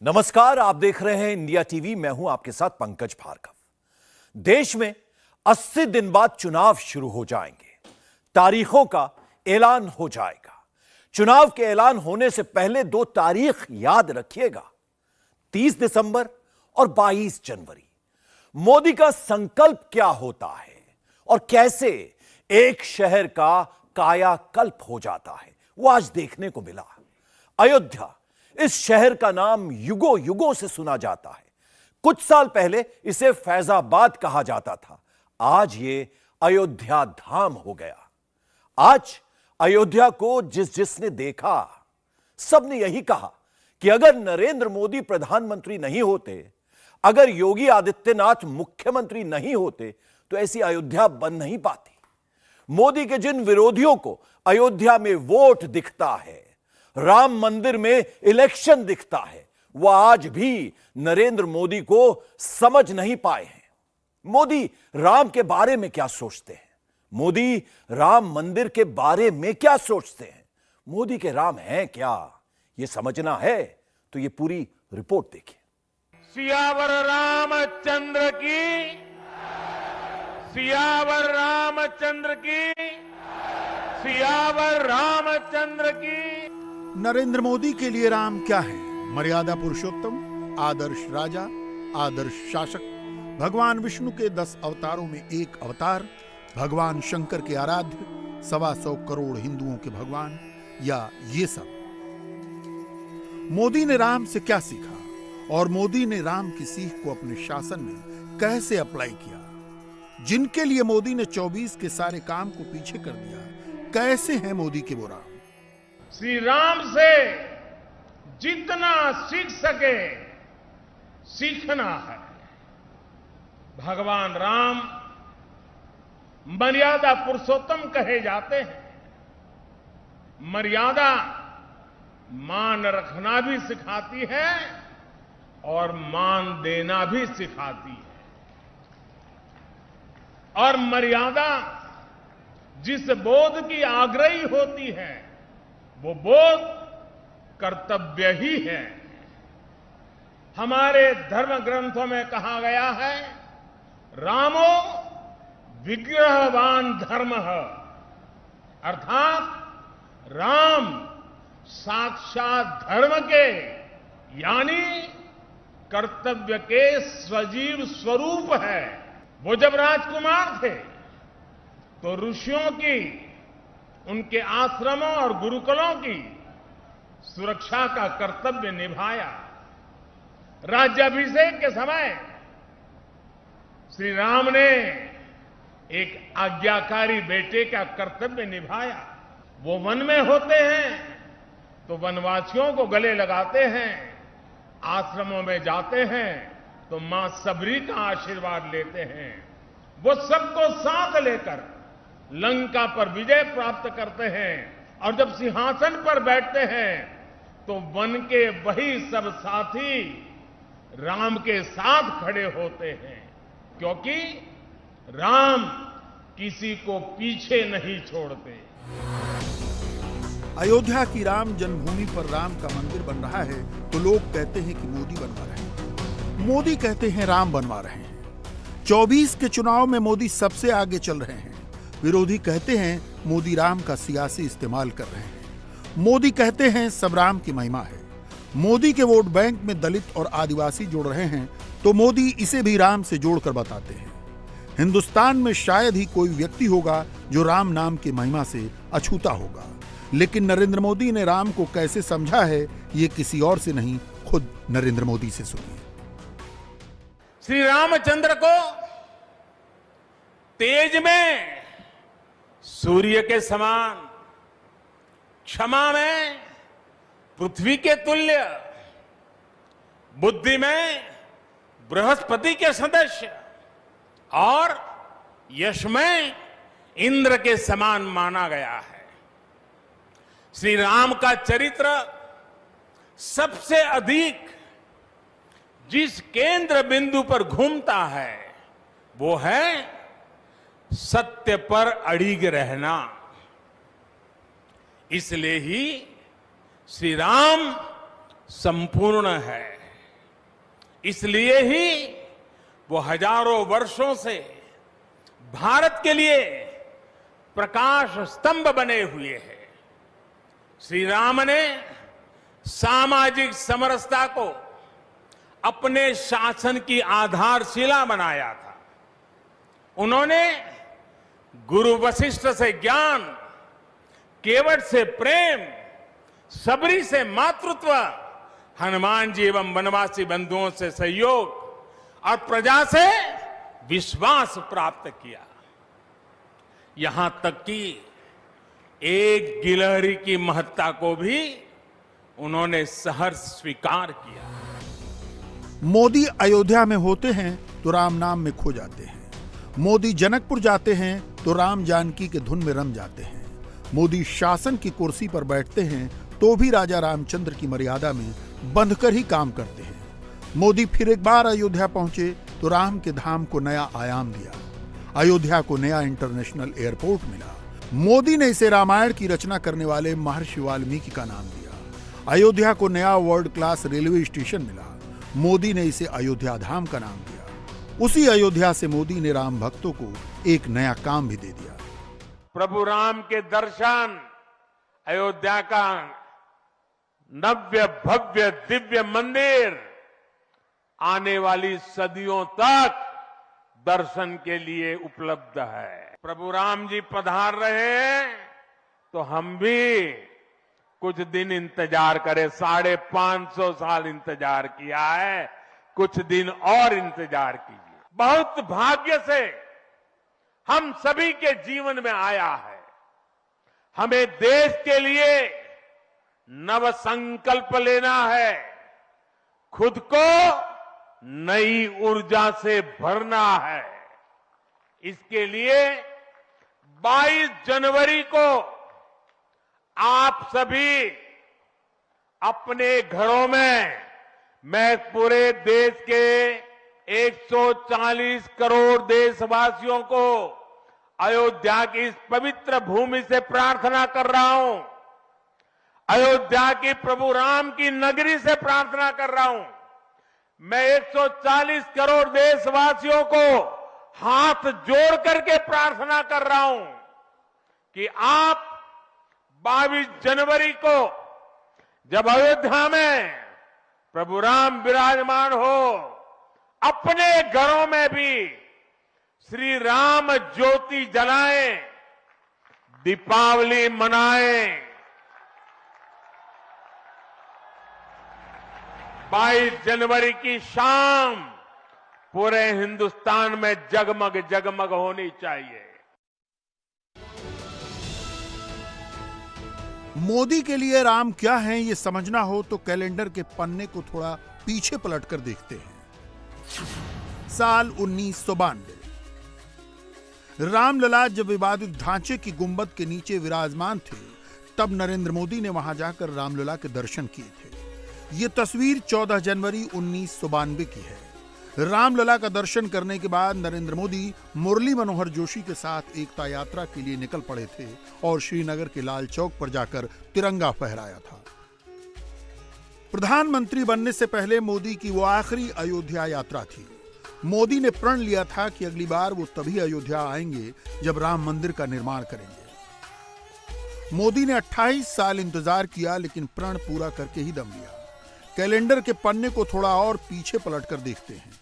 नमस्कार, आप देख रहे हैं इंडिया टीवी। मैं हूं आपके साथ पंकज भार्गव। देश में 80 दिन बाद चुनाव शुरू हो जाएंगे। तारीखों का ऐलान हो जाएगा। चुनाव के ऐलान होने से पहले दो तारीख याद रखिएगा, 30 दिसंबर और 22 जनवरी। मोदी का संकल्प क्या होता है और कैसे एक शहर का कायाकल्प हो जाता है, वो आज देखने को मिला। अयोध्या, इस शहर का नाम युगों युगों से सुना जाता है। कुछ साल पहले इसे फैजाबाद कहा जाता था, आज ये अयोध्या धाम हो गया। आज अयोध्या को जिसने देखा, सबने यही कहा कि अगर नरेंद्र मोदी प्रधानमंत्री नहीं होते, अगर योगी आदित्यनाथ मुख्यमंत्री नहीं होते, तो ऐसी अयोध्या बन नहीं पाती। मोदी के जिन विरोधियों को अयोध्या में वोट दिखता है, राम मंदिर में इलेक्शन दिखता है, वह आज भी नरेंद्र मोदी को समझ नहीं पाए हैं। मोदी राम के बारे में क्या सोचते हैं, मोदी राम मंदिर के बारे में क्या सोचते हैं, मोदी के राम हैं क्या, यह समझना है तो यह पूरी रिपोर्ट देखिए। सियावर रामचंद्र की, सियावर रामचंद्र की, सियावर रामचंद्र की। नरेंद्र मोदी के लिए राम क्या है? मर्यादा पुरुषोत्तम, आदर्श राजा, आदर्श शासक, भगवान विष्णु के 10 अवतारों में एक अवतार, भगवान शंकर के आराध्य, 125 करोड़ हिंदुओं के भगवान, या ये सब। मोदी ने राम से क्या सीखा और मोदी ने राम की सीख को अपने शासन में कैसे अप्लाई किया? जिनके लिए मोदी ने 24 के सारे काम को पीछे कर दिया, कैसे हैं मोदी के वो राम? श्री राम से जितना सीख सके सीखना है। भगवान राम मर्यादा पुरुषोत्तम कहे जाते हैं। मर्यादा मान रखना भी सिखाती है और मान देना भी सिखाती है। और मर्यादा जिस बोध की आग्रही होती है, वो बोध कर्तव्य ही है। हमारे धर्म ग्रंथों में कहा गया है, रामो विग्रहवान धर्मः, अर्थात राम साक्षात धर्म के यानी कर्तव्य के सजीव स्वरूप है। वो जब राजकुमार थे तो ऋषियों की, उनके आश्रमों और गुरुकुलों की सुरक्षा का कर्तव्य निभाया। राज्याभिषेक के समय श्री राम ने एक आज्ञाकारी बेटे का कर्तव्य निभाया। वो वन में होते हैं तो वनवासियों को गले लगाते हैं, आश्रमों में जाते हैं तो मां सबरी का आशीर्वाद लेते हैं। वो सबको साथ लेकर लंका पर विजय प्राप्त करते हैं और जब सिंहासन पर बैठते हैं तो वन के वही सब साथी राम के साथ खड़े होते हैं, क्योंकि राम किसी को पीछे नहीं छोड़ते। अयोध्या की राम जन्मभूमि पर राम का मंदिर बन रहा है तो लोग कहते हैं कि मोदी बनवा रहे हैं, मोदी कहते हैं राम बनवा रहे हैं। 24 के चुनाव में मोदी सबसे आगे चल रहे हैं। विरोधी कहते हैं मोदी राम का सियासी इस्तेमाल कर रहे हैं। मोदी कहते हैं सब राम की महिमा है। मोदी के वोट बैंक में दलित और आदिवासी जोड़ रहे हैं तो मोदी इसे भी राम से जोड़कर बताते हैं। हिंदुस्तान में शायद ही कोई व्यक्ति होगा जो राम नाम की महिमा से अछूता होगा, लेकिन नरेंद्र मोदी ने राम को कैसे समझा है, ये किसी और से नहीं, खुद नरेंद्र मोदी से सुनिए। श्री रामचंद्र को तेज में सूर्य के समान, क्षमा में पृथ्वी के तुल्य, बुद्धि में बृहस्पति के सदृश और यश में इंद्र के समान माना गया है। श्री राम का चरित्र सबसे अधिक जिस केंद्र बिंदु पर घूमता है वो है सत्य पर अड़िग रहना। इसलिए ही श्री राम संपूर्ण है। इसलिए ही वो हजारों वर्षों से भारत के लिए प्रकाश स्तंभ बने हुए हैं। श्री राम ने सामाजिक समरसता को अपने शासन की आधारशिला बनाया था। उन्होंने गुरु वशिष्ठ से ज्ञान, केवट से प्रेम, सबरी से मातृत्व, हनुमान जी एवं वनवासी बंधुओं से सहयोग और प्रजा से विश्वास प्राप्त किया। यहां तक कि एक गिलहरी की महत्ता को भी उन्होंने सहर्ष स्वीकार किया। मोदी अयोध्या में होते हैं तो राम नाम में खो जाते हैं। मोदी जनकपुर जाते हैं तो राम जानकी के धुन में रम जाते हैं। मोदी शासन की कुर्सी पर बैठते हैं तो भी राजा रामचंद्र की मर्यादा में बंधकर ही काम करते हैं। मोदी फिर एक बार अयोध्या पहुंचे तो राम के धाम को नया आयाम दिया। अयोध्या को नया इंटरनेशनल एयरपोर्ट मिला। मोदी ने इसे रामायण की रचना करने वाले महर्षि वाल्मीकि का नाम दिया। अयोध्या को नया वर्ल्ड क्लास रेलवे स्टेशन मिला। मोदी ने इसे अयोध्या धाम का नाम दिया। उसी अयोध्या से मोदी ने राम भक्तों को एक नया काम भी दे दिया। प्रभु राम के दर्शन, अयोध्या का नव्य भव्य दिव्य मंदिर आने वाली सदियों तक दर्शन के लिए उपलब्ध है। प्रभु राम जी पधार रहे हैं तो हम भी कुछ दिन इंतजार करें। 550 साल इंतजार किया है, कुछ दिन और इंतजार कीजिए। बहुत भाग्य से हम सभी के जीवन में आया है। हमें देश के लिए नव संकल्प लेना है, खुद को नई ऊर्जा से भरना है। इसके लिए 22 जनवरी को आप सभी अपने घरों में, मैं पूरे देश के 140 करोड़ देशवासियों को अयोध्या की इस पवित्र भूमि से प्रार्थना कर रहा हूं। अयोध्या की प्रभु राम की नगरी से प्रार्थना कर रहा हूं। मैं 140 करोड़ देशवासियों को हाथ जोड़ करके प्रार्थना कर रहा हूं कि आप 22 जनवरी को जब अयोध्या में प्रभु राम विराजमान हो, अपने घरों में भी श्री राम ज्योति जलाएं, दीपावली मनाएं। 22 जनवरी की शाम पूरे हिंदुस्तान में जगमग जगमग होनी चाहिए। मोदी के लिए राम क्या हैं ये समझना हो तो कैलेंडर के पन्ने को थोड़ा पीछे पलटकर देखते हैं। साल 1992। रामलला जब विवादित ढांचे की गुंबद के नीचे विराजमान थे, तब नरेंद्र मोदी ने वहां जाकर रामलला के दर्शन किए थे। ये तस्वीर 14 जनवरी 1992 की है। रामलला का दर्शन करने के बाद नरेंद्र मोदी मुरली मनोहर जोशी के साथ एकता यात्रा के लिए निकल पड़े थे और श्रीनगर के लाल चौक पर जाकर तिरंगा फहराया था। प्रधानमंत्री बनने से पहले मोदी की वो आखिरी अयोध्या यात्रा थी। मोदी ने प्रण लिया था कि अगली बार वो तभी अयोध्या आएंगे जब राम मंदिर का निर्माण करेंगे। मोदी ने 28 साल इंतजार किया, लेकिन प्रण पूरा करके ही दम लिया। कैलेंडर के पन्ने को थोड़ा और पीछे पलटकर देखते हैं।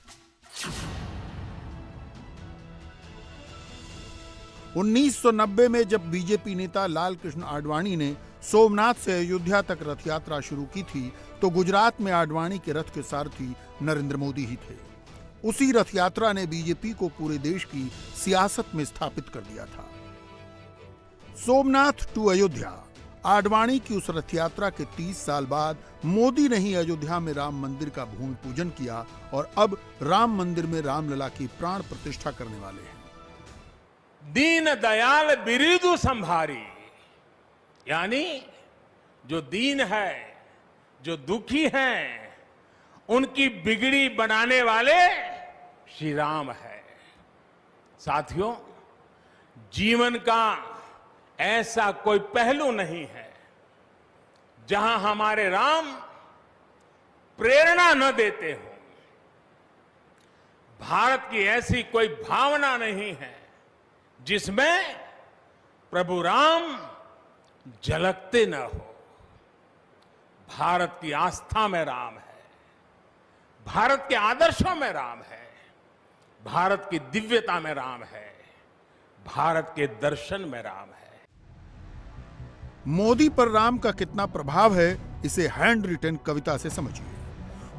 1990 में जब बीजेपी नेता लाल कृष्ण आडवाणी ने सोमनाथ से अयोध्या तक रथ यात्रा शुरू की थी, तो गुजरात में आडवाणी के रथ के सारथी नरेंद्र मोदी ही थे। उसी रथ यात्रा ने बीजेपी को पूरे देश की सियासत में स्थापित कर दिया था। सोमनाथ टू अयोध्या, आडवाणी की उस रथ यात्रा के 30 साल बाद मोदी ने ही अयोध्या में राम मंदिर का भूमि पूजन किया और अब राम मंदिर में रामलला की प्राण प्रतिष्ठा करने वाले हैं। दीन दयाल बिरिदु संभारी, यानी जो दीन है, जो दुखी हैं, उनकी बिगड़ी बनाने वाले श्री राम है। साथियों, जीवन का ऐसा कोई पहलू नहीं है जहां हमारे राम प्रेरणा न देते हो। भारत की ऐसी कोई भावना नहीं है जिसमें प्रभु राम झलकते न हो। भारत की आस्था में राम है, भारत के आदर्शों में राम है, भारत की दिव्यता में राम है, भारत के दर्शन में राम है। मोदी पर राम का कितना प्रभाव है, इसे हैंड रिटन कविता से समझिए।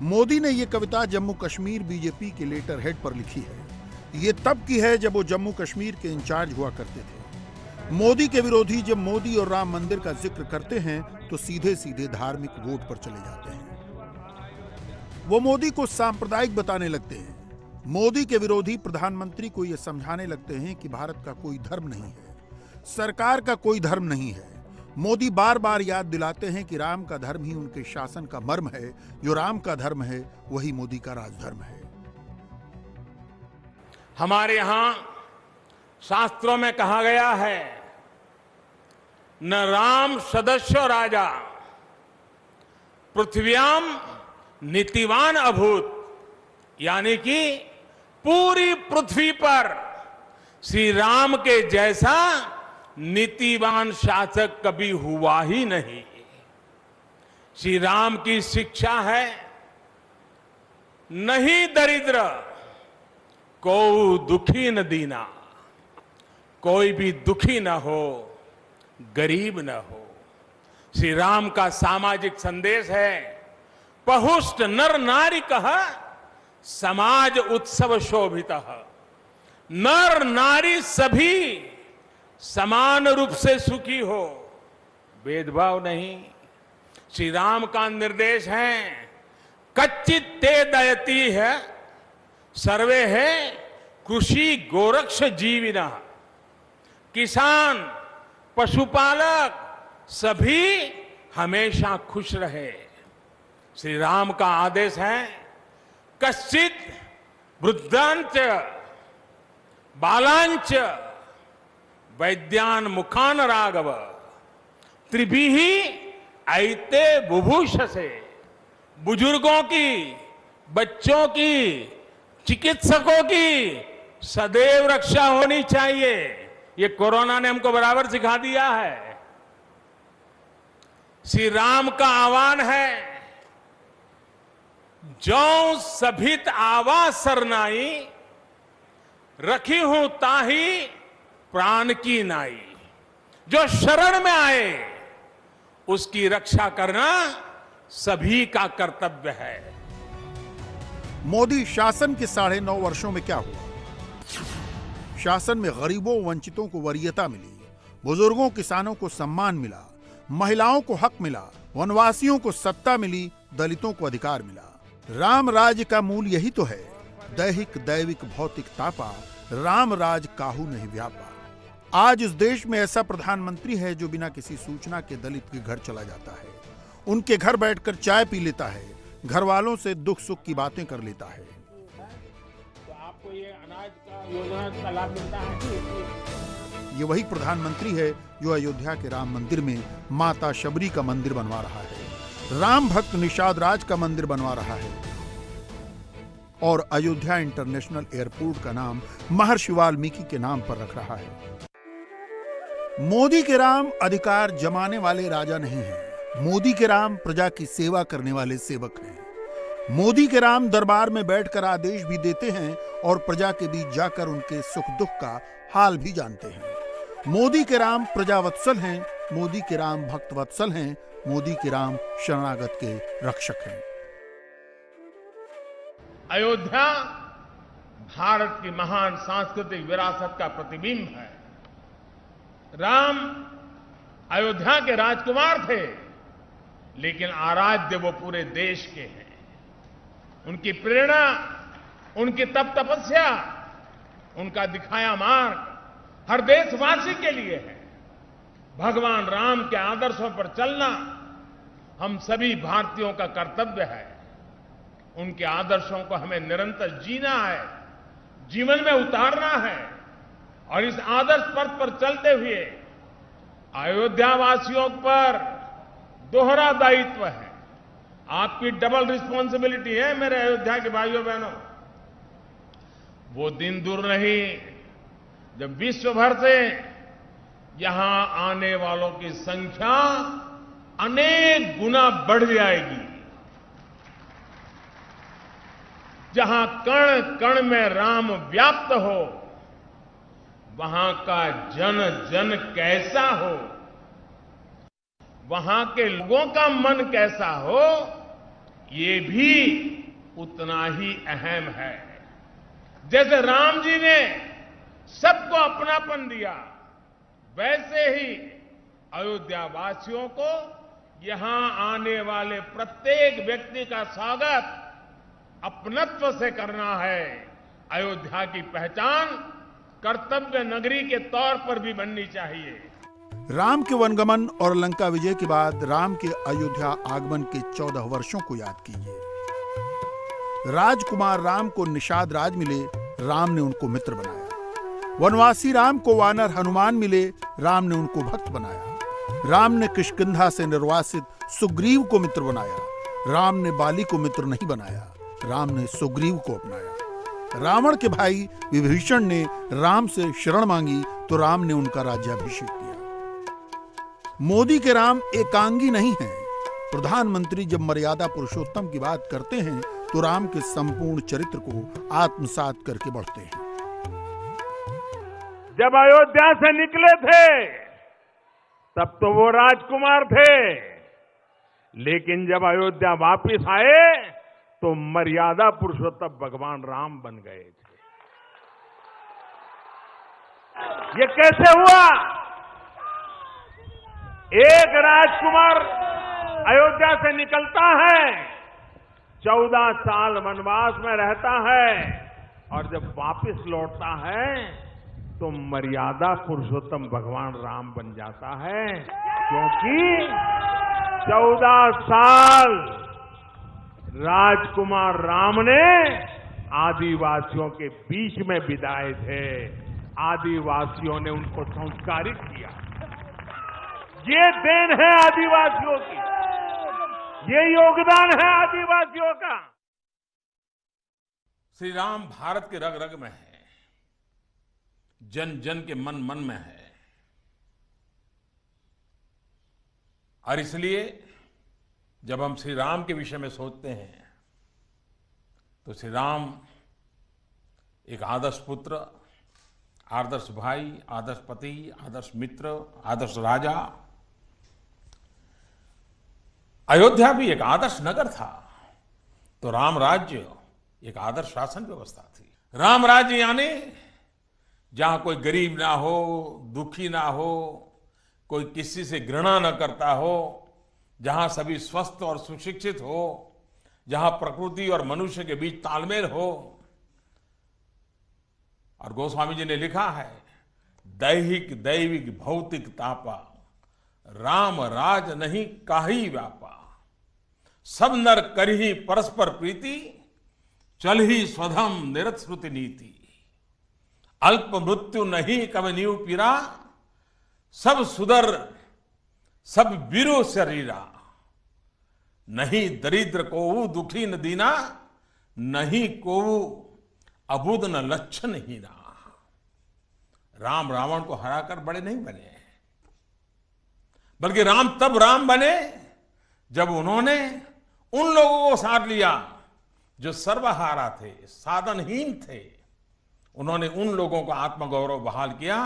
मोदी ने यह कविता जम्मू कश्मीर बीजेपी के लेटर हेड पर लिखी है। ये तब की है जब वो जम्मू कश्मीर के इंचार्ज हुआ करते थे। मोदी के विरोधी जब मोदी और राम मंदिर का जिक्र करते हैं तो सीधे सीधे धार्मिक वोट पर चले जाते हैं। वो मोदी को सांप्रदायिक बताने लगते हैं। मोदी के विरोधी प्रधानमंत्री को यह समझाने लगते हैं कि भारत का कोई धर्म नहीं है, सरकार का कोई धर्म नहीं है। मोदी बार बार याद दिलाते हैं कि राम का धर्म ही उनके शासन का मर्म है। जो राम का धर्म है वही मोदी का राजधर्म है। हमारे यहां शास्त्रों में कहा गया है, न राम सदस्य राजा पृथ्व्याम नीतिवान अभूत, यानी कि पूरी पृथ्वी पर श्री राम के जैसा नीतिवान शासक कभी हुआ ही नहीं। श्री राम की शिक्षा है, नहीं दरिद्र को दुखी न दीना, कोई भी दुखी न हो, गरीब न हो। श्री राम का सामाजिक संदेश है, पहुष्ट नर नारी कह समाज उत्सव शोभितः। नर नारी सभी समान रूप से सुखी हो, भेदभाव नहीं। श्री राम का निर्देश है, कच्चित ते दयती है सर्वे है कृषि गोरक्ष जीविना। किसान, पशुपालक सभी हमेशा खुश रहे। श्री राम का आदेश है, कश्चित वृद्धांच बालांच वैद्यान मुखान राघव त्रिभिही ऐते बुभूष से। बुजुर्गों की, बच्चों की, चिकित्सकों की सदैव रक्षा होनी चाहिए। ये कोरोना ने हमको बराबर सिखा दिया है। श्री राम का आह्वान है, जो सभित आवास सरनाई रखी हूं ताही प्राण की नाई। जो शरण में आए उसकी रक्षा करना सभी का कर्तव्य है। मोदी शासन के 9.5 वर्षों में क्या हुआ? शासन में गरीबों वंचितों को वरीयता मिली, बुजुर्गों किसानों को सम्मान मिला, महिलाओं को हक मिला, वनवासियों को सत्ता मिली, दलितों को अधिकार मिला। राम राज्य का मूल यही तो है, दैहिक दैविक भौतिक तापा, राम राज काहू नहीं व्यापा। आज इस देश में ऐसा प्रधानमंत्री है जो बिना किसी सूचना के दलित के घर चला जाता है, उनके घर बैठकर चाय पी लेता है, घर वालों से दुख सुख की बातें कर लेता है। तो आपको ये अनाज का योजना का लाभ मिलता है। ये वही प्रधानमंत्री है जो अयोध्या के राम मंदिर में माता शबरी का मंदिर बनवा रहा है, राम भक्त निषाद राज का मंदिर बनवा रहा है और अयोध्या इंटरनेशनल एयरपोर्ट का नाम महर्षि वाल्मीकि के नाम पर रख रहा है। मोदी के राम अधिकार जमाने वाले राजा नहीं हैं। मोदी के राम प्रजा की सेवा करने वाले सेवक हैं। मोदी के राम दरबार में बैठकर आदेश भी देते हैं और प्रजा के बीच जाकर उनके सुख दुख का हाल भी जानते हैं। मोदी के राम प्रजावत्सल हैं, मोदी के राम भक्तवत्सल हैं, मोदी के राम शरणागत के रक्षक हैं। अयोध्या भारत की महान सांस्कृतिक विरासत का प्रतिबिंब है। राम अयोध्या के राजकुमार थे, लेकिन आराध्य वो पूरे देश के हैं। उनकी प्रेरणा, उनकी तप तपस्या, उनका दिखाया मार्ग हर देशवासी के लिए है। भगवान राम के आदर्शों पर चलना हम सभी भारतीयों का कर्तव्य है। उनके आदर्शों को हमें निरंतर जीना है, जीवन में उतारना है और इस आदर्श पथ पर चलते हुए अयोध्या वासियों पर दोहरा दायित्व है। आपकी डबल रिस्पॉन्सिबिलिटी है मेरे अयोध्या के भाइयों बहनों। वो दिन दूर नहीं जब विश्व भर से यहां आने वालों की संख्या अनेक गुना बढ़ जाएगी। जहां कण कण में राम व्याप्त हो, वहां का जन जन कैसा हो, वहां के लोगों का मन कैसा हो, ये भी उतना ही अहम है। जैसे राम जी ने सबको अपनापन दिया, वैसे ही अयोध्या वासियों को यहां आने वाले प्रत्येक व्यक्ति का स्वागत अपनत्व से करना है। अयोध्या की पहचान कर्तव्य नगरी के तौर पर भी बननी चाहिए। राम के वनगमन और लंका विजय के बाद राम के अयोध्या आगमन के 14 वर्षों को याद कीजिए। राजकुमार राम को निषाद राज मिले, राम ने उनको मित्र बनाया। वनवासी राम को वानर हनुमान मिले, राम ने उनको भक्त बनाया। राम ने किष्किंधा से निर्वासित सुग्रीव को मित्र बनाया। राम ने बाली को मित्र नहीं बनाया, राम ने सुग्रीव को अपनाया। रावण के भाई विभीषण ने राम से शरण मांगी तो राम ने उनका राज्याभिषेक किया। मोदी के राम एकांगी नहीं हैं। प्रधानमंत्री जब मर्यादा पुरुषोत्तम की बात करते हैं तो राम के संपूर्ण चरित्र को आत्मसात करके बढ़ते हैं। जब अयोध्या से निकले थे तब तो वो राजकुमार थे, लेकिन जब अयोध्या वापस आए तो मर्यादा पुरुषोत्तम भगवान राम बन गए थे। ये कैसे हुआ? एक राजकुमार अयोध्या से निकलता है, 14 साल वनवास में रहता है, और जब वापस लौटता है तो मर्यादा पुरुषोत्तम भगवान राम बन जाता है, क्योंकि 14 साल राजकुमार राम ने आदिवासियों के बीच में बिताए थे। आदिवासियों ने उनको संस्कारित किया। ये देन है आदिवासियों की, ये योगदान है आदिवासियों का। श्री राम भारत के रग रग में है, जन जन के मन मन में है, और इसलिए जब हम श्री राम के विषय में सोचते हैं तो श्री राम एक आदर्श पुत्र, आदर्श भाई, आदर्श पति, आदर्श मित्र, आदर्श राजा। अयोध्या भी एक आदर्श नगर था, तो राम राज्य एक आदर्श शासन व्यवस्था थी। राम राज्य यानी जहां कोई गरीब ना हो, दुखी ना हो, कोई किसी से घृणा न करता हो, जहां सभी स्वस्थ और सुशिक्षित हो, जहां प्रकृति और मनुष्य के बीच तालमेल हो। और गोस्वामी जी ने लिखा है, दैहिक दैविक भौतिक तापा, राम राज नहीं काही व्यापा, सब नर करही परस्पर प्रीति, चल ही स्वधम निरत श्रुति नीति, अल्प मृत्यु नहीं कब नीव पीरा, सब सुदर सब वीरो शरीरा, नहीं दरिद्र को दुखी न दीना, नहीं को अबुद न लक्षण हीना। राम रावण को हराकर बड़े नहीं बने, बल्कि राम तब राम बने जब उन्होंने उन लोगों को साथ लिया जो सर्वहारा थे, साधनहीन थे। उन्होंने उन लोगों का आत्मगौरव बहाल किया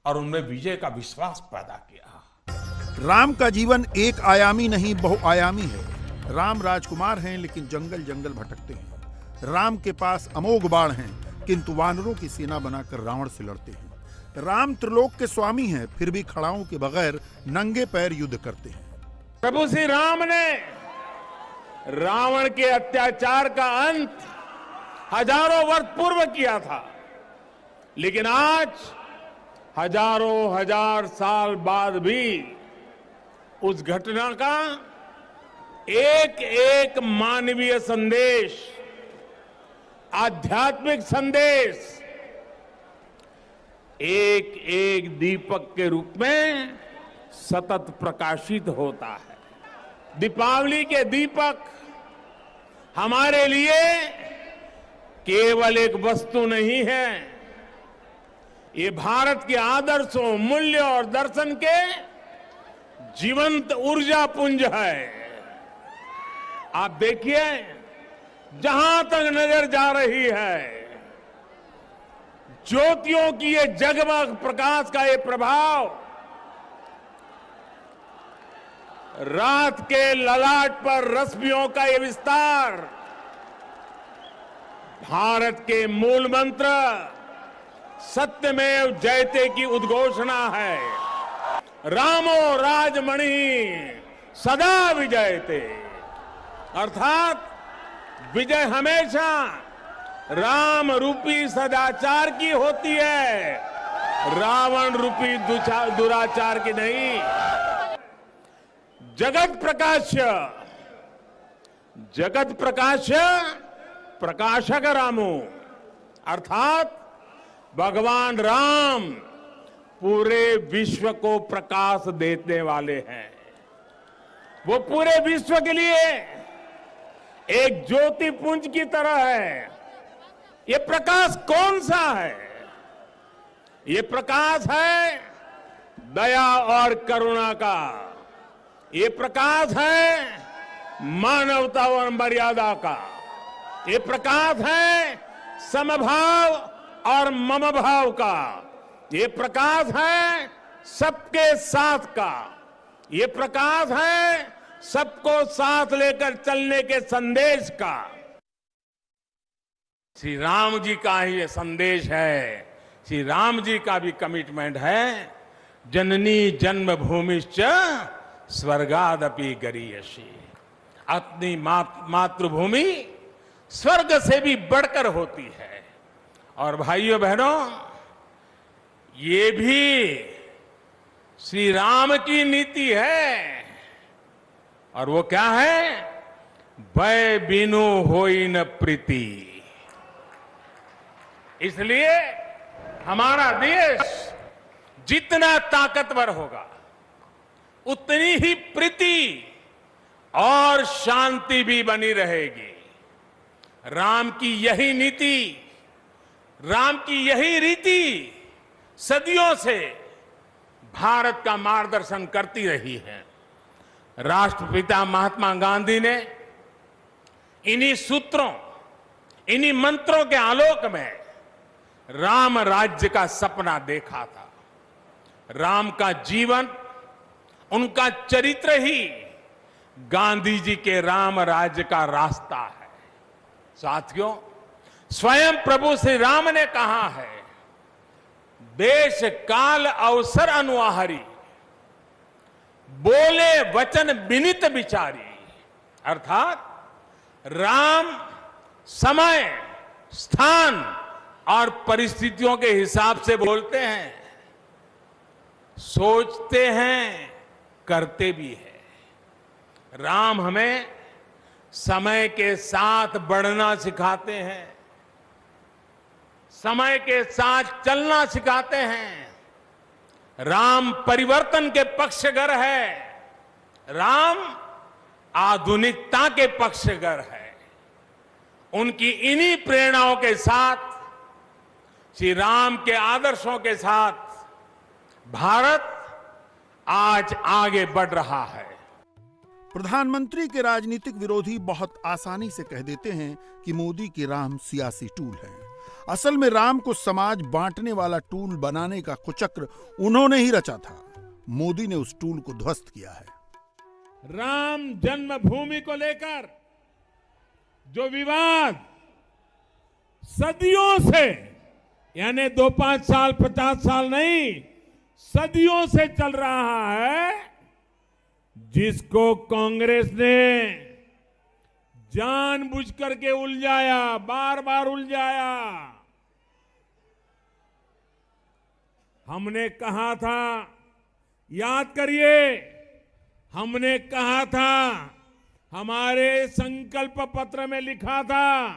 और उनमें विजय का विश्वास पैदा किया। राम का जीवन एक आयामी नहीं बहुआयामी है। राम राजकुमार हैं लेकिन जंगल जंगल भटकते हैं। राम के पास अमोघ बाण हैं, किंतु वानरों की सेना बनाकर रावण से लड़ते हैं। राम त्रिलोक के स्वामी हैं, फिर भी खड़ाओं के बगैर नंगे पैर युद्ध करते हैं। प्रभु श्री राम ने रावण के अत्याचार का अंत हजारों वर्ष पूर्व किया था, लेकिन आज हजारों हजार साल बाद भी उस घटना का एक एक मानवीय संदेश, आध्यात्मिक संदेश एक एक दीपक के रूप में सतत प्रकाशित होता है। दीपावली के दीपक हमारे लिए केवल एक वस्तु नहीं है, ये भारत के आदर्शों, मूल्य और दर्शन के जीवंत ऊर्जा पुंज है। आप देखिए, जहां तक नजर जा रही है, ज्योतियों की ये जगमग प्रकाश का ये प्रभाव, रात के ललाट पर रश्मियों का ये विस्तार, भारत के मूल मंत्र सत्यमेव जयते की उद्घोषणा है। रामो राजमणि सदा विजयते, अर्थात विजय हमेशा राम रूपी सदाचार की होती है, रावण रूपी दुराचार की नहीं। जगत प्रकाश्य प्रकाशक रामो, अर्थात भगवान राम पूरे विश्व को प्रकाश देने वाले हैं। वो पूरे विश्व के लिए एक ज्योति पुंज की तरह है। ये प्रकाश कौन सा है? ये प्रकाश है दया और करुणा का। ये प्रकाश है मानवता और मर्यादा का। ये प्रकाश है समभाव और मम भाव का। ये प्रकाश है सबके साथ का। ये प्रकाश है सबको साथ लेकर चलने के संदेश का। श्री राम जी का ही ये संदेश है। श्री राम जी का भी कमिटमेंट है, जननी जन्मभूमिश्च स्वर्गादपि गरीयसी। अपनी मातृभूमि स्वर्ग से भी बढ़कर होती है। और भाइयों बहनों, ये भी श्री राम की नीति है। और वो क्या है? भय बिनु होई न प्रीति। इसलिए हमारा देश जितना ताकतवर होगा, उतनी ही प्रीति और शांति भी बनी रहेगी। राम की यही नीति, राम की यही रीति सदियों से भारत का मार्गदर्शन करती रही है। राष्ट्रपिता महात्मा गांधी ने इन्हीं सूत्रों, इन्हीं मंत्रों के आलोक में राम राज्य का सपना देखा था। राम का जीवन, उनका चरित्र ही गांधी जी के राम राज्य का रास्ता है। साथियों, स्वयं प्रभु श्री राम ने कहा है, देश काल अवसर अनुआहारी, बोले वचन विनित विचारी। अर्थात राम समय, स्थान और परिस्थितियों के हिसाब से बोलते हैं, सोचते हैं, करते भी है। राम हमें समय के साथ बढ़ना सिखाते हैं, समय के साथ चलना सिखाते हैं। राम परिवर्तन के पक्षगर है, राम आधुनिकता के पक्षगर है। उनकी इन्हीं प्रेरणाओं के साथ, श्री राम के आदर्शों के साथ भारत आज आगे बढ़ रहा है। प्रधानमंत्री के राजनीतिक विरोधी बहुत आसानी से कह देते हैं कि मोदी के राम सियासी टूल हैं। असल में राम को समाज बांटने वाला टूल बनाने का कुचक्र उन्होंने ही रचा था। मोदी ने उस टूल को ध्वस्त किया है। राम जन्मभूमि को लेकर जो विवाद सदियों से, यानी 2-5 साल 50 साल नहीं, सदियों से चल रहा है, जिसको कांग्रेस ने जानबूझकर के उलझाया, बार बार उलझाया। हमने कहा था, याद करिए, हमने कहा था, हमारे संकल्प पत्र में लिखा था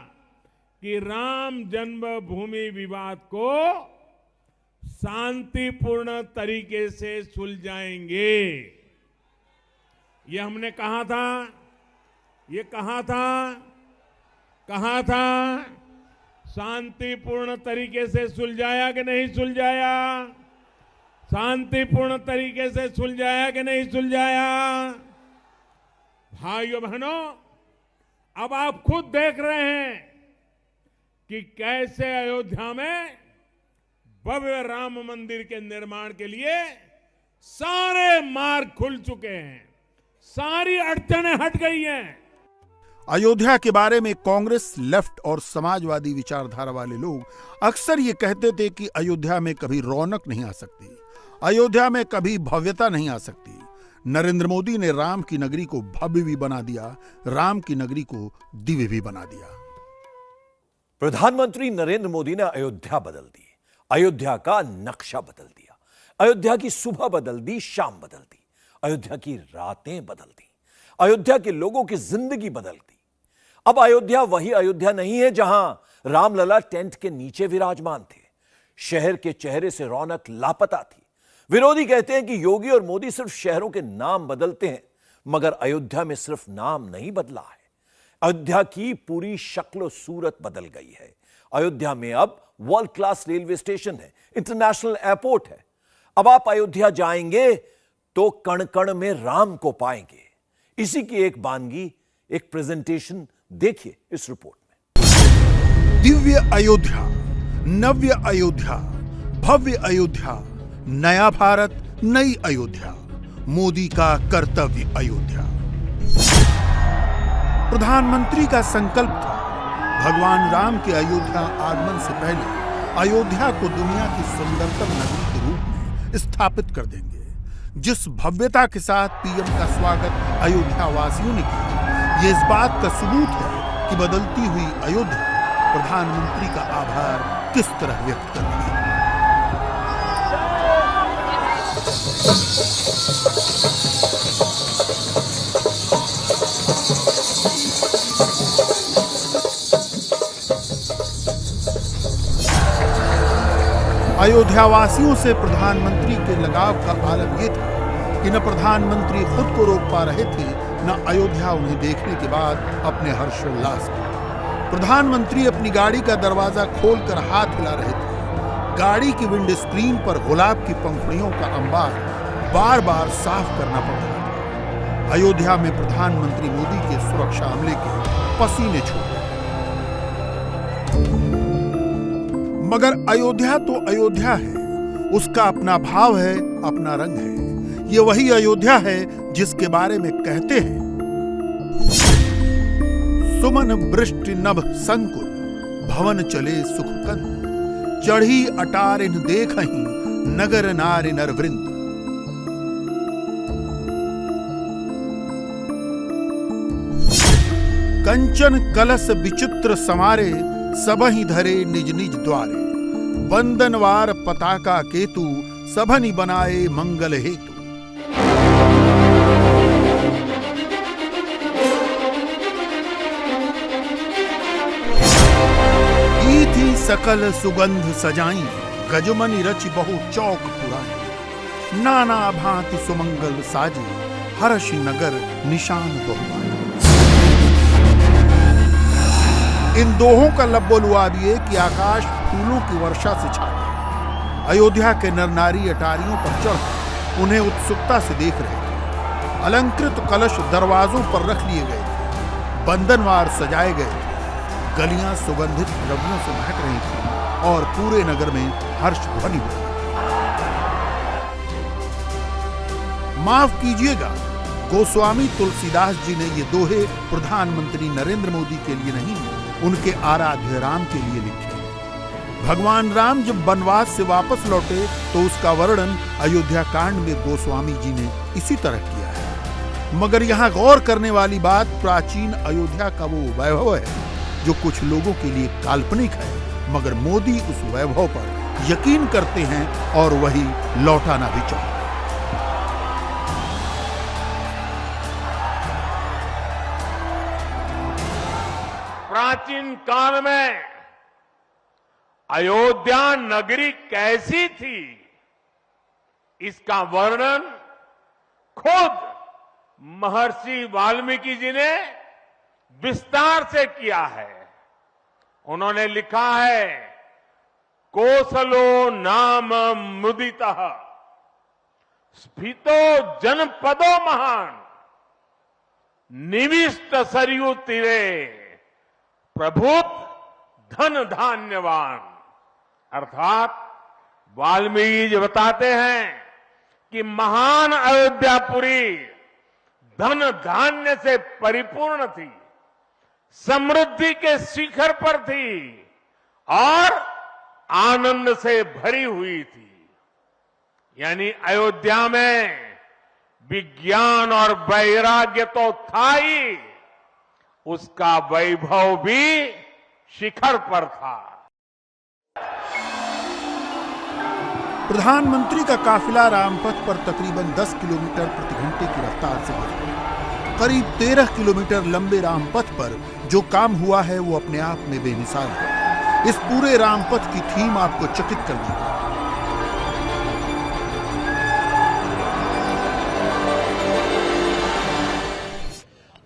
कि राम जन्मभूमि विवाद को शांतिपूर्ण तरीके से सुलझाएंगे। ये हमने कहा था, ये कहा था शांतिपूर्ण तरीके से सुलझाया कि नहीं सुलझाया? शांतिपूर्ण तरीके से सुलझाया कि नहीं सुलझाया? भाइयों बहनों, अब आप खुद देख रहे हैं कि कैसे अयोध्या में भव्य राम मंदिर के निर्माण के लिए सारे मार्ग खुल चुके हैं, सारी अड़चनें हट गई हैं। अयोध्या के बारे में कांग्रेस, लेफ्ट और समाजवादी विचारधारा वाले लोग अक्सर ये कहते थे कि अयोध्या में कभी रौनक नहीं आ सकती, अयोध्या में कभी भव्यता नहीं आ सकती। नरेंद्र मोदी ने राम की नगरी को भव्य भी बना दिया, राम की नगरी को दिव्य भी बना दिया। प्रधानमंत्री नरेंद्र मोदी ने अयोध्या बदल दी, अयोध्या का नक्शा बदल दिया, अयोध्या की सुबह बदल दी, शाम बदल दी, अयोध्या की रातें बदल दी, अयोध्या के लोगों की जिंदगी बदल दी। अब अयोध्या वही अयोध्या नहीं है जहां रामलला टेंट के नीचे विराजमान थे। शहर के चेहरे से रौनक लापता थी। विरोधी कहते हैं कि योगी और मोदी सिर्फ शहरों के नाम बदलते हैं, मगर अयोध्या में सिर्फ नाम नहीं बदला है, अयोध्या की पूरी शक्ल सूरत बदल गई है। अयोध्या में अब वर्ल्ड क्लास रेलवे स्टेशन है, इंटरनेशनल एयरपोर्ट है। अब आप अयोध्या जाएंगे तो कण कण में राम को पाएंगे। इसी की एक वानगी, एक प्रेजेंटेशन देखिए इस रिपोर्ट में। दिव्य अयोध्या, नव्य अयोध्या, भव्य अयोध्या, नया भारत, नई अयोध्या, मोदी का कर्तव्य अयोध्या। प्रधानमंत्री का संकल्प था भगवान राम के अयोध्या आगमन से पहले अयोध्या को दुनिया की सुंदरतम नगरी के रूप में स्थापित कर देंगे। जिस भव्यता के साथ पीएम का स्वागत अयोध्या वासियों ने किया, ये इस बात का सबूत है कि बदलती हुई अयोध्या प्रधानमंत्री का आभार किस तरह व्यक्त कर रही है। अयोध्या वासियों से प्रधानमंत्री के लगाव का आलम यह था कि न प्रधानमंत्री खुद को रोक पा रहे थे, न अयोध्या उन्हें देखने के बाद अपने हर्षोल्लास को। प्रधानमंत्री अपनी गाड़ी का दरवाजा खोलकर हाथ हिला रहे थे। गाड़ी की विंड स्क्रीन पर गुलाब की पंखुड़ियों का अंबार बार बार साफ करना पड़ रहा था। अयोध्या में प्रधानमंत्री मोदी के सुरक्षा अमले के पसीने छूट रहे। मगर अयोध्या तो अयोध्या है, उसका अपना भाव है, अपना रंग है। ये वही अयोध्या है जिसके बारे में कहते हैं, सुमन वृष्टि नभ संकुल, भवन चले सुख कंद, चढ़ी अटारिन देखहि, नगर नारि नर वृंद। कंचन कलश विचित्र समारे, सबहि धरे निज निज द्वारे, बंदनवार पताका केतु, सबनि बनाए मंगल हेतु। थी सकल सुगंध सजाई, गजमनि रचि बहु चौक पुराई, नाना भांति सुमंगल साजे, हर्षि नगर निशान बहुआए। इन दोहों का लब्बोलुआब ये कि आकाश फूलों की वर्षा से छा गया। अयोध्या के नर नारी अटारियों पर चढ़ उन्हें उत्सुकता से देख रहे थे। अलंकृत कलश दरवाजों पर रख लिए गए थे, बंधनवार सजाए गए थे, गलियां सुगंधित द्रव्यों से महक रही थी और पूरे नगर में हर्ष ध्वनि हुई। माफ कीजिएगा, गोस्वामी तुलसीदास जी ने ये दोहे प्रधानमंत्री नरेंद्र मोदी के लिए नहीं, उनके आराध्य राम के लिए लिखे। भगवान राम जब वनवास से वापस लौटे तो उसका वर्णन अयोध्या कांड में गोस्वामी जी ने इसी तरह किया है। मगर यहाँ गौर करने वाली बात प्राचीन अयोध्या का वो वैभव है जो कुछ लोगों के लिए काल्पनिक है, मगर मोदी उस वैभव पर यकीन करते हैं और वही लौटाना भी चाहते हैं। प्राचीन काल में अयोध्या नगरी कैसी थी, इसका वर्णन खुद महर्षि वाल्मीकि जी ने विस्तार से किया है। उन्होंने लिखा है, कोसलो नाम मुदितः स्फीतो जनपदो महान निविष्ट सरयू तीरे प्रभुत धन धान्यवान। अर्थात वाल्मीकि जी बताते हैं कि महान अयोध्यापुरी धन धान्य से परिपूर्ण थी, समृद्धि के शिखर पर थी और आनंद से भरी हुई थी। यानी अयोध्या में विज्ञान और वैराग्य तो था ही, उसका वैभव भी शिखर पर था। प्रधानमंत्री का काफिला रामपथ पर तकरीबन 10 किलोमीटर प्रति घंटे की रफ्तार से गुजरा। करीब 13 किलोमीटर लंबे रामपथ पर जो काम हुआ है वो अपने आप में बेमिसाल है। इस पूरे रामपथ की थीम आपको चकित कर देगी।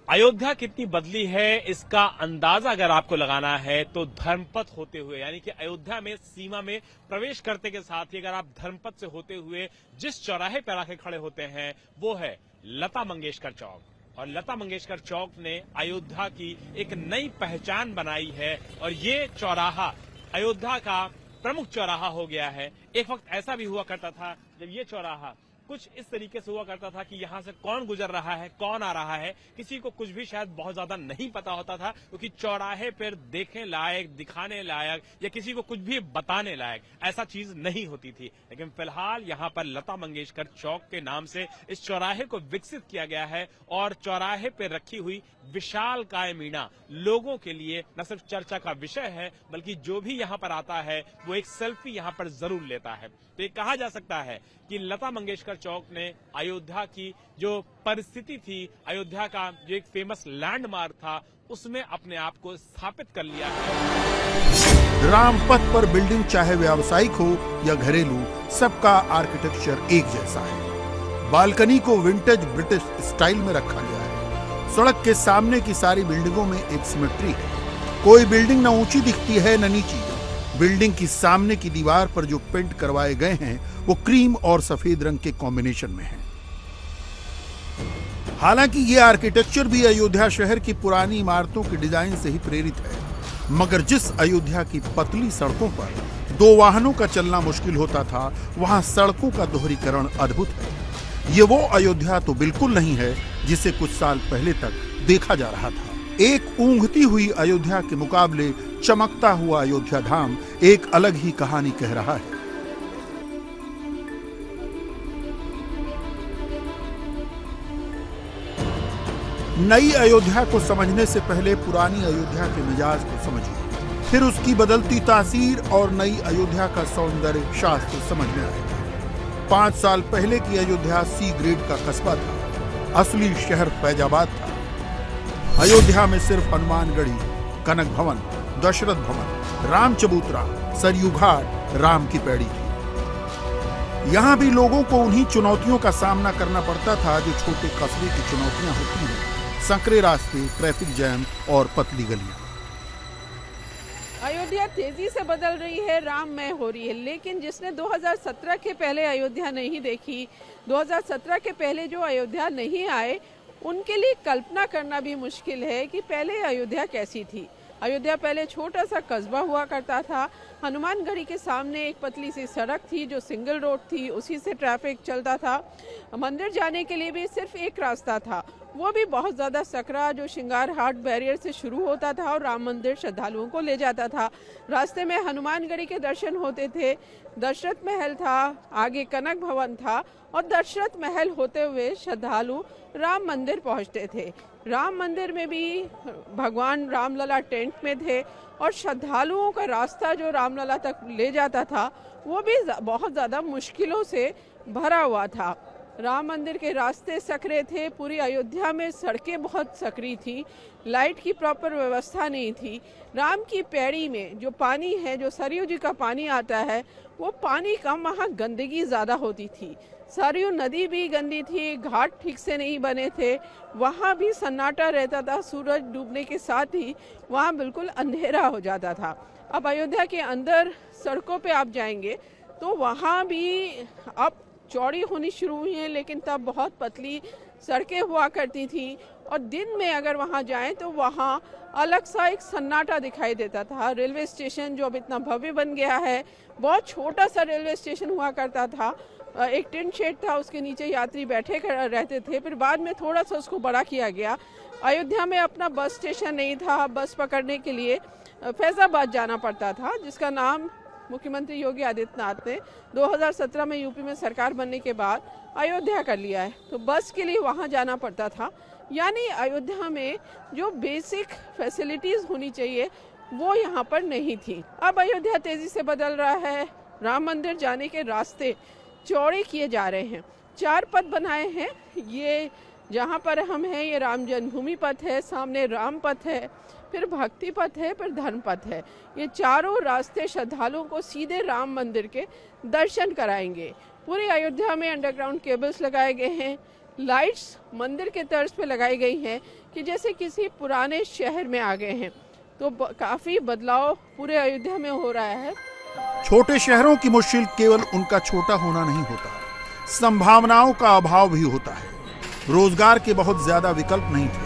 अयोध्या कितनी बदली है इसका अंदाजा अगर आपको लगाना है तो धर्मपथ होते हुए, यानी कि अयोध्या में सीमा में प्रवेश करते के साथ ही अगर आप धर्मपथ से होते हुए जिस चौराहे पर आके खड़े होते हैं वो है लता मंगेशकर चौक। और लता मंगेशकर चौक ने अयोध्या की एक नई पहचान बनाई है और ये चौराहा अयोध्या का प्रमुख चौराहा हो गया है। एक वक्त ऐसा भी हुआ करता था जब ये चौराहा कुछ इस तरीके से हुआ करता था कि यहां से कौन गुजर रहा है, कौन आ रहा है, किसी को कुछ भी शायद बहुत ज्यादा नहीं पता होता था, क्योंकि चौराहे पर देखने लायक, दिखाने लायक या किसी को कुछ भी बताने लायक ऐसा चीज नहीं होती थी। लेकिन फिलहाल यहां पर लता मंगेशकर चौक के नाम से इस चौराहे को विकसित किया गया है और चौराहे पर रखी हुई विशाल काय मीणा लोगों के लिए न सिर्फ चर्चा का विषय है, बल्कि जो भी यहां पर आता है वो एक सेल्फी यहां पर जरूर लेता है। तो ये कहा जा सकता है कि लता मंगेशकर चौक ने अयोध्या की जो परिस्थिति थी, अयोध्या का जो एक फेमस लैंडमार्क था, उसमें अपने आप को स्थापित कर लिया है। रामपथ पर बिल्डिंग चाहे व्यावसायिक हो या घरेलू, सबका आर्किटेक्चर एक जैसा है। बालकनी को विंटेज ब्रिटिश स्टाइल में रखा गया है। सड़क के सामने की सारी बिल्डिंगों में एक सिमेट्री है। कोई बिल्डिंग न ऊंची दिखती है न नीची। बिल्डिंग की सामने की दीवार पर जो पेंट करवाए गए हैं वो क्रीम और सफेद रंग के कॉम्बिनेशन में है। हालांकि ये आर्किटेक्चर भी अयोध्या शहर की पुरानी इमारतों के डिजाइन से ही प्रेरित है, मगर जिस अयोध्या की पतली सड़कों पर 2 वाहनों का चलना मुश्किल होता था, वहां सड़कों का दोहरीकरण अद्भुत है। ये वो अयोध्या तो बिल्कुल नहीं है जिसे कुछ साल पहले तक देखा जा रहा था। एक ऊंघती हुई अयोध्या के मुकाबले चमकता हुआ अयोध्या धाम एक अलग ही कहानी कह रहा है। नई अयोध्या को समझने से पहले पुरानी अयोध्या के मिजाज को समझिए, फिर उसकी बदलती तासीर और नई अयोध्या का सौंदर्य शास्त्र समझ में आएगा। 5 साल पहले की अयोध्या सी ग्रेड का कस्बा था, असली शहर फैजाबाद था। अयोध्या में सिर्फ हनुमानगढ़ी, कनक भवन, दशरथ भवन, राम चबूतरा, सरयू घाट, राम की पैड़ी थी। यहां भी लोगों को उन्हीं चुनौतियों का सामना करना पड़ता था जो छोटे कस्बे की चुनौतियां होती हैं, संकरे रास्ते, ट्रैफिक जैम और पतली गलियां। अयोध्या तेजी से बदल रही है, राममय हो रही है, लेकिन जिसने 2017 के पहले अयोध्या नहीं देखी, 2017 के पहले जो अयोध्या नहीं आए, उनके लिए कल्पना करना भी मुश्किल है कि पहले अयोध्या कैसी थी। अयोध्या पहले छोटा सा कस्बा हुआ करता था। हनुमानगढ़ी के सामने एक पतली सी सड़क थी जो सिंगल रोड थी, उसी से ट्रैफिक चलता था। मंदिर जाने के लिए भी सिर्फ एक रास्ता था, वो भी बहुत ज़्यादा सकरा, जो श्रृंगार हाट बैरियर से शुरू होता था और राम मंदिर श्रद्धालुओं को ले जाता था। रास्ते में हनुमानगढ़ी के दर्शन होते थे, दशरथ महल था, आगे कनक भवन था और दशरथ महल होते हुए श्रद्धालु राम मंदिर पहुंचते थे। राम मंदिर में भी भगवान रामलला टेंट में थे और श्रद्धालुओं का रास्ता जो रामलला तक ले जाता था वो भी बहुत ज़्यादा मुश्किलों से भरा हुआ था। राम मंदिर के रास्ते सकरे थे, पूरी अयोध्या में सड़कें बहुत सकरी थी, लाइट की प्रॉपर व्यवस्था नहीं थी। राम की पैड़ी में जो पानी है, जो सरयू जी का पानी आता है, वो पानी कम, वहाँ गंदगी ज़्यादा होती थी। सरयू नदी भी गंदी थी, घाट ठीक से नहीं बने थे, वहाँ भी सन्नाटा रहता था। सूरज डूबने के साथ ही वहाँ बिल्कुल अंधेरा हो जाता था। अब अयोध्या के अंदर सड़कों पे आप जाएंगे तो वहाँ भी अब चौड़ी होनी शुरू हुई हैं, लेकिन तब बहुत पतली सड़कें हुआ करती थी और दिन में अगर वहाँ जाएं तो वहाँ अलग सा एक सन्नाटा दिखाई देता था। रेलवे स्टेशन जो अब इतना भव्य बन गया है, बहुत छोटा सा रेलवे स्टेशन हुआ करता था, एक टिन शेड था, उसके नीचे यात्री बैठे रहते थे, फिर बाद में थोड़ा सा उसको बड़ा किया गया। अयोध्या में अपना बस स्टेशन नहीं था, बस पकड़ने के लिए फैजाबाद जाना पड़ता था, जिसका नाम मुख्यमंत्री योगी आदित्यनाथ ने 2017 में यूपी में सरकार बनने के बाद अयोध्या कर लिया है। तो बस के लिए वहाँ जाना पड़ता था, यानी अयोध्या में जो बेसिक फैसिलिटीज़ होनी चाहिए वो यहाँ पर नहीं थी। अब अयोध्या तेज़ी से बदल रहा है, राम मंदिर जाने के रास्ते चौड़े किए जा रहे हैं, 4 पथ बनाए हैं। ये जहाँ पर हम हैं ये राम जन्मभूमि पथ है, सामने राम पथ है, फिर भक्ति पथ है, फिर धर्म पथ है। ये चारों रास्ते श्रद्धालुओं को सीधे राम मंदिर के दर्शन कराएंगे। पूरे अयोध्या में अंडरग्राउंड केबल्स लगाए गए हैं, लाइट्स मंदिर के तर्ज पे लगाई गई हैं कि जैसे किसी पुराने शहर में आ गए हैं। तो काफ़ी बदलाव पूरे अयोध्या में हो रहा है। छोटे शहरों की मुश्किल केवल उनका छोटा होना नहीं होता, संभावनाओं का अभाव भी होता है। रोजगार के बहुत ज्यादा विकल्प नहीं थे,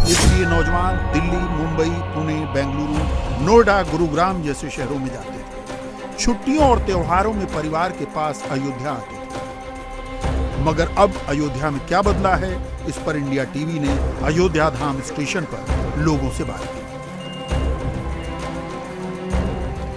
इसलिए नौजवान दिल्ली, मुंबई, पुणे, बेंगलुरु, नोएडा, गुरुग्राम जैसे शहरों में जाते थे। छुट्टियों और त्योहारों में परिवार के पास अयोध्या आते थे। मगर अब अयोध्या में क्या बदला है, इस पर इंडिया टीवी ने अयोध्या धाम स्टेशन पर लोगों से बात की।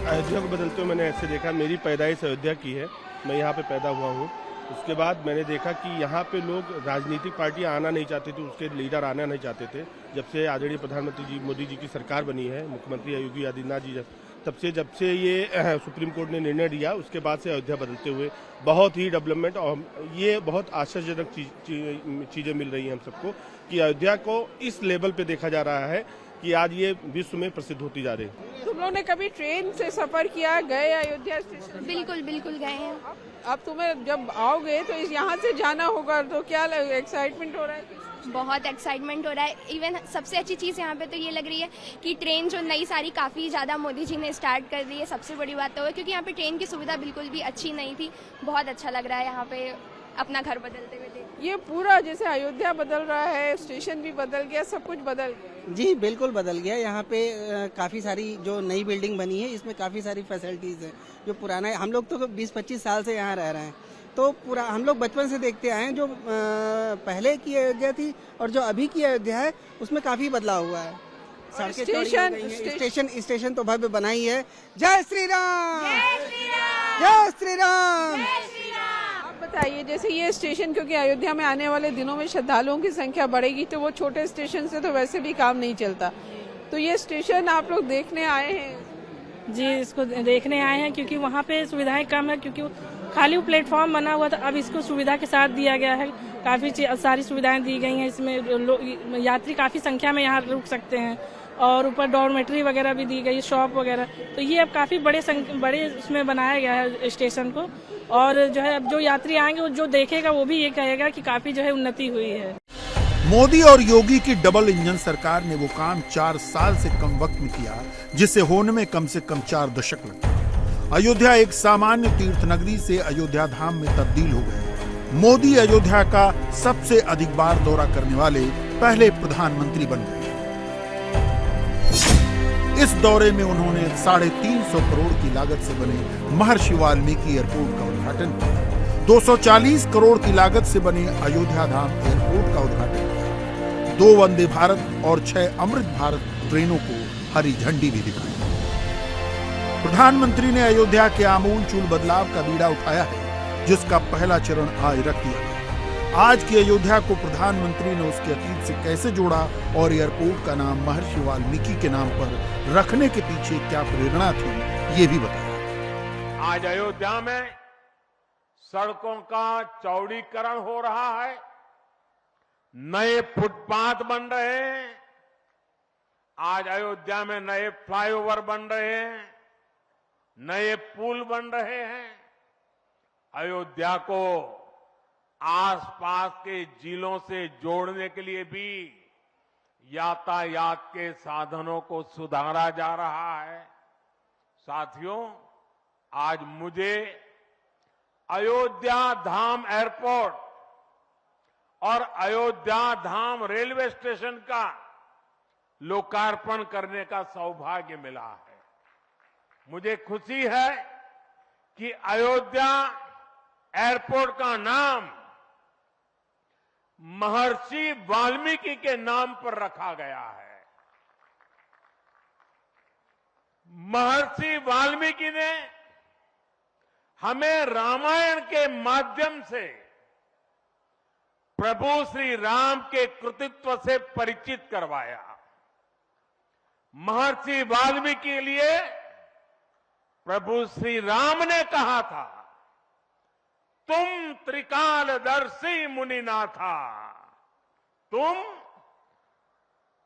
अयोध्या को बदलते हुए मैंने ऐसे देखा, मेरी पैदाइश अयोध्या की है, मैं यहाँ पे पैदा हुआ हूँ। उसके बाद मैंने देखा कि यहाँ पे लोग राजनीतिक पार्टियाँ आना नहीं चाहते थे, उसके लीडर आना नहीं चाहते थे। जब से आदरणीय प्रधानमंत्री जी मोदी जी की सरकार बनी है, मुख्यमंत्री योगी आदित्यनाथ जी, जब से ये सुप्रीम कोर्ट ने निर्णय दिया, उसके बाद से अयोध्या बदलते हुए बहुत ही डेवलपमेंट और ये बहुत आश्चर्यजनक चीज़ें मिल रही हैं हम सबको कि अयोध्या को इस लेवल पे देखा जा रहा है कि आज ये विश्व में प्रसिद्ध होती जा रही है। तुम लोगों ने कभी ट्रेन से सफर किया, गए अयोध्या स्टेशन? बिल्कुल बिल्कुल गए हैं। अब तुम्हें जब आओगे तो यहाँ से जाना होगा, तो क्या एक्साइटमेंट हो रहा है? बहुत एक्साइटमेंट हो रहा है। इवन सबसे अच्छी चीज़ यहाँ पे तो ये लग रही है कि ट्रेन जो नई सारी काफ़ी ज़्यादा मोदी जी ने स्टार्ट कर दी है। सबसे बड़ी बात तो है क्योंकि यहाँ पे ट्रेन की सुविधा बिल्कुल भी अच्छी नहीं थी। बहुत अच्छा लग रहा है यहाँ पे अपना घर बदलते हुए। ये पूरा जैसे अयोध्या बदल रहा है, स्टेशन भी बदल गया, सब कुछ बदल गया। जी बिल्कुल बदल गया। यहाँ पे काफ़ी सारी जो नई बिल्डिंग बनी है, इसमें काफ़ी सारी फैसिलिटीज़ हैं। जो पुराना है, हम लोग तो 20-25 साल से यहाँ रह रहे हैं, तो पूरा हम लोग बचपन से देखते आए हैं। जो पहले की अयोध्या थी और जो अभी की अयोध्या है, उसमें काफ़ी बदलाव हुआ है। सड़कें चौड़ी हो गई हैं, स्टेशन तो भव्य बना ही है। जय श्री राम, जय श्री राम। आप बताइए, जैसे ये स्टेशन, क्योंकि अयोध्या में आने वाले दिनों में श्रद्धालुओं की संख्या बढ़ेगी, तो वो छोटे स्टेशन से तो वैसे भी काम नहीं चलता, तो ये स्टेशन आप लोग देखने आए हैं? जी, इसको देखने आए हैं क्योंकि वहाँ पे सुविधाएं कम है, क्योंकि खाली प्लेटफॉर्म बना हुआ था, अब इसको सुविधा के साथ दिया गया है। काफ़ी सारी सुविधाएं दी गई हैं इसमें, यात्री काफ़ी संख्या में यहाँ रुक सकते हैं और ऊपर डॉर्मेट्री वगैरह भी दी गई, शॉप वगैरह। तो ये अब काफ़ी बड़े उसमें बनाया गया है स्टेशन को, और जो है अब जो यात्री आएंगे जो देखेगा वो भी ये कहेगा कि काफ़ी जो है उन्नति हुई है। मोदी और योगी की डबल इंजन सरकार ने वो काम 4 साल से कम वक्त में किया जिसे होने में कम से कम 4 दशक लगे। अयोध्या एक सामान्य तीर्थ नगरी से अयोध्या धाम में तब्दील हो गए। मोदी अयोध्या का सबसे अधिक बार दौरा करने वाले पहले प्रधानमंत्री बन गए। इस दौरे में उन्होंने 350 करोड़ की लागत से बने महर्षि वाल्मीकि एयरपोर्ट का उद्घाटन किया, 240 करोड़ की लागत से बने अयोध्या धाम एयरपोर्ट का उद्घाटन किया, 2 वंदे भारत और 6 अमृत भारत ट्रेनों को हरी झंडी भी दिखाई। प्रधानमंत्री ने अयोध्या के आमूलचूल बदलाव का बीड़ा उठाया है, जिसका पहला चरण आज रख दिया गया। आज की अयोध्या को प्रधानमंत्री ने उसके अतीत से कैसे जोड़ा और एयरपोर्ट का नाम महर्षि वाल्मीकि के नाम पर रखने के पीछे क्या प्रेरणा थी, ये भी बताया। आज अयोध्या में सड़कों का चौड़ीकरण हो रहा है, नए फुटपाथ बन रहे हैं, आज अयोध्या में नए फ्लाईओवर बन रहे हैं, नए पुल बन रहे हैं। अयोध्या को आसपास के जिलों से जोड़ने के लिए भी यातायात के साधनों को सुधारा जा रहा है। साथियों, आज मुझे अयोध्या धाम एयरपोर्ट और अयोध्या धाम रेलवे स्टेशन का लोकार्पण करने का सौभाग्य मिला है। मुझे खुशी है कि अयोध्या एयरपोर्ट का नाम महर्षि वाल्मीकि के नाम पर रखा गया है। महर्षि वाल्मीकि ने हमें रामायण के माध्यम से प्रभु श्री राम के कृतित्व से परिचित करवाया। महर्षि वाल्मीकि के लिए प्रभु श्री राम ने कहा था, तुम त्रिकालदर्शी मुनिनाथा, तुम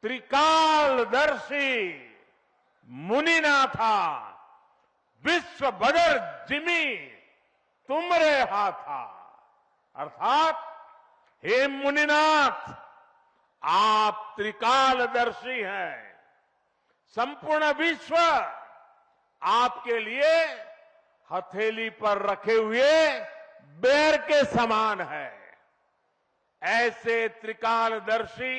त्रिकालदर्शी मुनिनाथा, विश्व बदर जिमी तुमरे हाथा। अर्थात हे मुनिनाथ, आप त्रिकालदर्शी हैं, संपूर्ण विश्व आपके लिए हथेली पर रखे हुए बेर के समान है। ऐसे त्रिकालदर्शी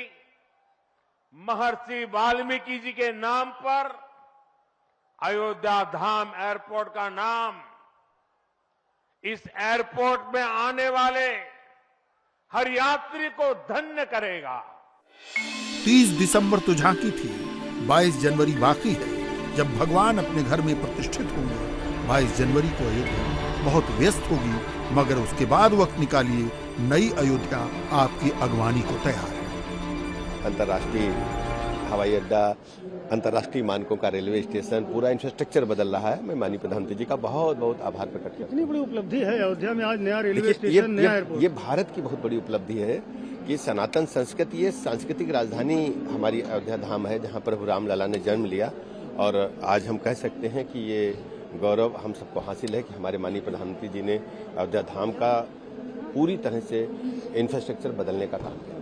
महर्षि वाल्मीकि जी के नाम पर अयोध्या धाम एयरपोर्ट का नाम इस एयरपोर्ट में आने वाले हर यात्री को धन्य करेगा। 30 दिसंबर तो झांकी थी, 22 जनवरी बाकी है जब भगवान अपने घर में प्रतिष्ठित होंगे। 22 जनवरी को अयोध्या बहुत व्यस्त होगी, मगर उसके बाद वक्त निकालिए, नई अयोध्या आपकी अगवानी को तैयार है। अंतर्राष्ट्रीय हवाई अड्डा, अंतर्राष्ट्रीय मानकों का रेलवे स्टेशन, पूरा इंफ्रास्ट्रक्चर बदल रहा है। मैं माननीय प्रधानमंत्री जी का बहुत बहुत आभार प्रकट करता हूं। कितनी बड़ी उपलब्धि है अयोध्या में आज नया रेलवे स्टेशन, नया एयरपोर्ट। ये भारत की बहुत बड़ी उपलब्धि है कि सनातन संस्कृति, ये सांस्कृतिक राजधानी हमारी अयोध्या धाम है, जहां प्रभु रामलला ने जन्म लिया। और आज हम कह सकते हैं कि ये गौरव हम सबको हासिल है कि हमारे माननीय प्रधानमंत्री जी ने अयोध्या धाम का पूरी तरह से इंफ्रास्ट्रक्चर बदलने का काम किया।